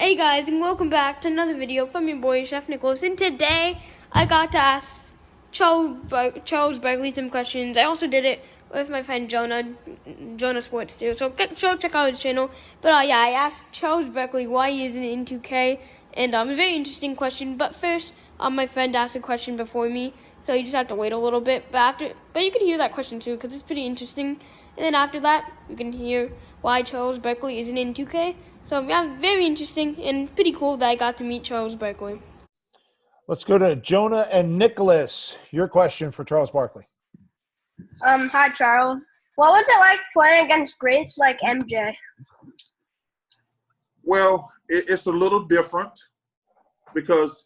Hey guys, and welcome back to another video from your boy Chef Nicholas. And today I got to ask Charles Barkley some questions. I also did it with my friend Jonah Sports too. So check out his channel. But yeah, I asked Charles Barkley why he isn't in 2K, and a very interesting question. But first, my friend asked a question before me, so you just have to wait a little bit. But you can hear that question too because it's pretty interesting. And then after that, you can hear why Charles Barkley isn't in 2K. So yeah, very interesting and pretty cool that I got to meet Charles Barkley. Let's go to Jonah and Nicholas. Your question for Charles Barkley. Hi, Charles. What was it like playing against greats like MJ? Well, it's a little different because,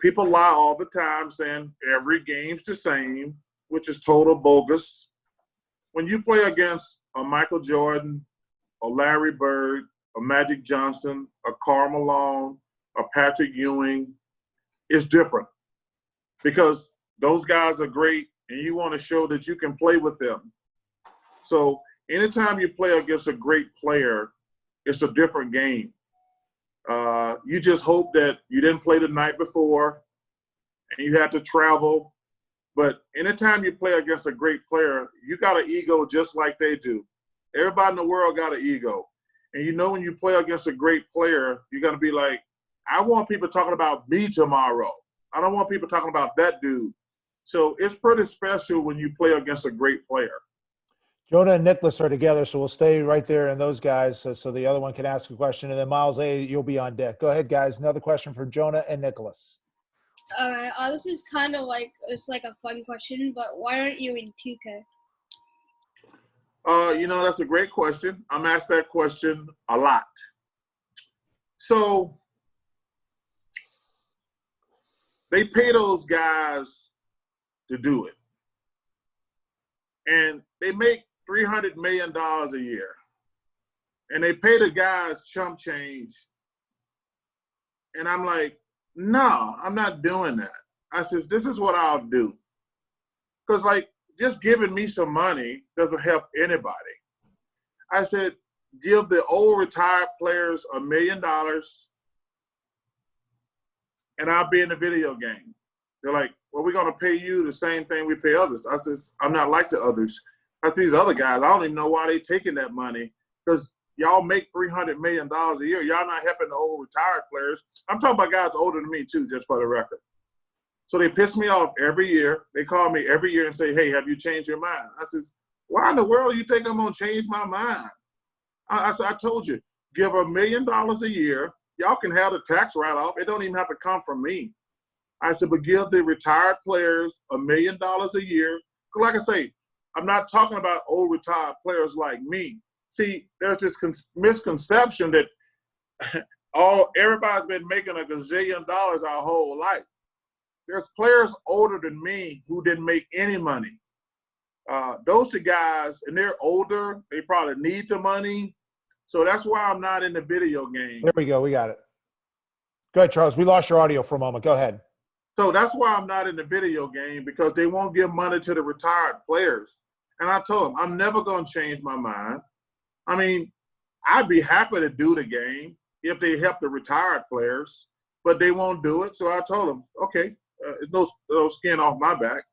people lie all the time saying every game's the same, which is total bogus. When you play against a Michael Jordan, a Larry Bird, a Magic Johnson, a Karl Malone, a Patrick Ewing, it's different because those guys are great and you want to show that you can play with them. So anytime you play against a great player, it's a different game. You just hope that you didn't play the night before and you had to travel. But anytime you play against a great player, you got an ego just like they do. Everybody in the world got an ego. And when you play against a great player, you're going to be like, I want people talking about me tomorrow. I don't want people talking about that dude. So it's pretty special when you play against a great player. Jonah and Nicholas are together, so we'll stay right there and those guys so the other one can ask a question. And then Miles A., you'll be on deck. Go ahead, guys. Another question for Jonah and Nicholas. All right. This is kind of like a fun question, but why aren't you in 2K? That's a great question. I'm asked that question a lot. So they pay those guys to do it. And they make $300 million a year. And they pay the guys chump change. And I'm like, no, I'm not doing that. I says, this is what I'll do. Because, just giving me some money doesn't help anybody. I said, give the old retired players $1 million and I'll be in the video game. They're like, well, we're going to pay you the same thing we pay others. I says, I'm not like the others. That's these other guys. I don't even know why they taking that money because y'all make $300 million a year. Y'all not helping the old retired players. I'm talking about guys older than me too, just for the record. So they piss me off every year. They call me every year and say, hey, have you changed your mind? I says, why in the world do you think I'm going to change my mind? I said, I told you, give $1 million a year. Y'all can have the tax write-off. It don't even have to come from me. I said, but give the retired players $1 million a year. Like I say, I'm not talking about old retired players like me. See, there's this misconception that everybody's been making $1 gazillion our whole life. There's players older than me who didn't make any money. Those two guys, and they're older, they probably need the money. So that's why I'm not in the video game. There we go. We got it. Go ahead, Charles. We lost your audio for a moment. Go ahead. So that's why I'm not in the video game because they won't give money to the retired players. And I told them, I'm never going to change my mind. I mean, I'd be happy to do the game if they help the retired players, but they won't do it. So I told them, okay, no skin off my back.